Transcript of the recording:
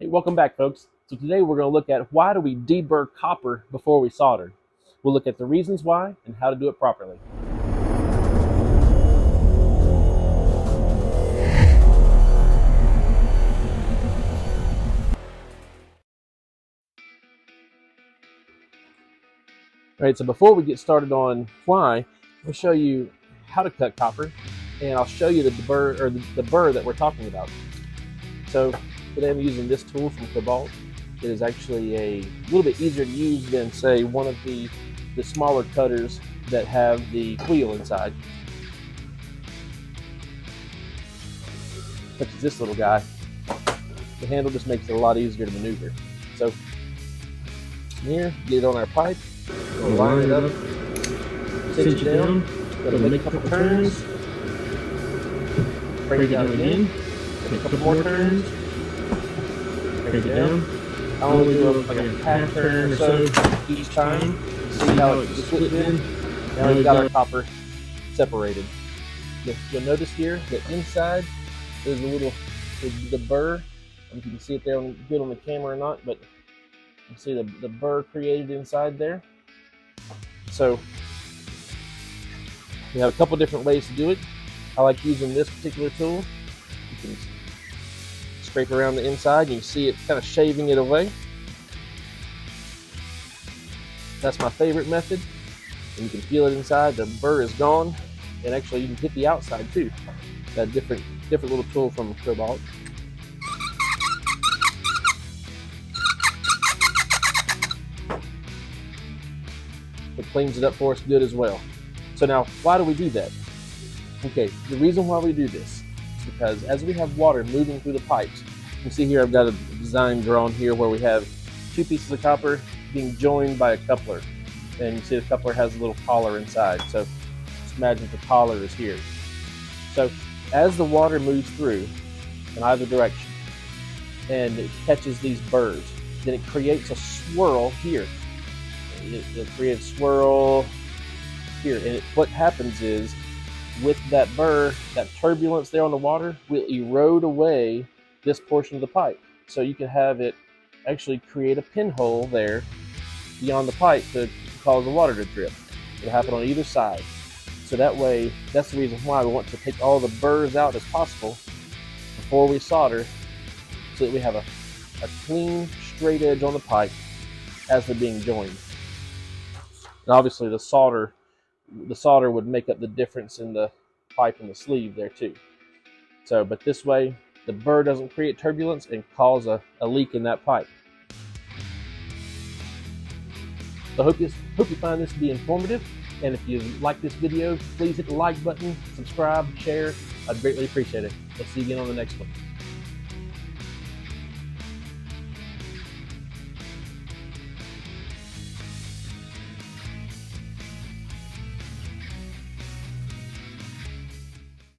Hey, welcome back, folks. So today we're going to look at why do we deburr copper before we solder. We'll look at the reasons why and how to do it properly. All right, so before we get started on why, I'll show you how to cut copper, and I'll show you the burr that we're talking about. So today I'm using this tool from Cobalt. It is actually a little bit easier to use than, say, one of the smaller cutters that have the wheel inside, such as this little guy. The handle just makes it a lot easier to maneuver. So here, get it on our pipe, we'll line it up, cinch it down, let it make a couple turns, bring it down again, make a couple more turns, bring it down. I only do like a half turn or so each time. See how it splits in. Now we've got our copper separated. You'll notice here that inside there's a little the burr. I don't know if you can see it there good on the camera or not, but you see the burr created inside there. So we have a couple different ways to do it. I like using this particular tool. You can scrape around the inside and you can see it kind of shaving it away. That's my favorite method. And you can feel it inside, the burr is gone. And actually you can hit the outside too. That different little tool from Cobalt. It cleans it up for us good as well. So now, why do we do that? Okay, the reason why we do this is because as we have water moving through the pipes, you can see here I've got a design drawn here where we have two pieces of copper being joined by a coupler. And you see the coupler has a little collar inside. So just imagine the collar is here. So as the water moves through in either direction and it catches these burrs, then it creates a swirl here. It'll create a swirl here. And what happens is with that burr, that turbulence there on the water will erode away this portion of the pipe. So you can have it actually create a pinhole there beyond the pipe to cause the water to drip. It'll happen on either side. So that way, that's the reason why we want to take all the burrs out as possible before we solder, so that we have a clean, straight edge on the pipe as they're being joined. And obviously the solder would make up the difference in the pipe and the sleeve there too. So, but this way, the burr doesn't create turbulence and cause a leak in that pipe. So I hope you find this to be informative. And if you like this video, please hit the like button, subscribe, share. I'd greatly appreciate it. We'll see you again on the next one.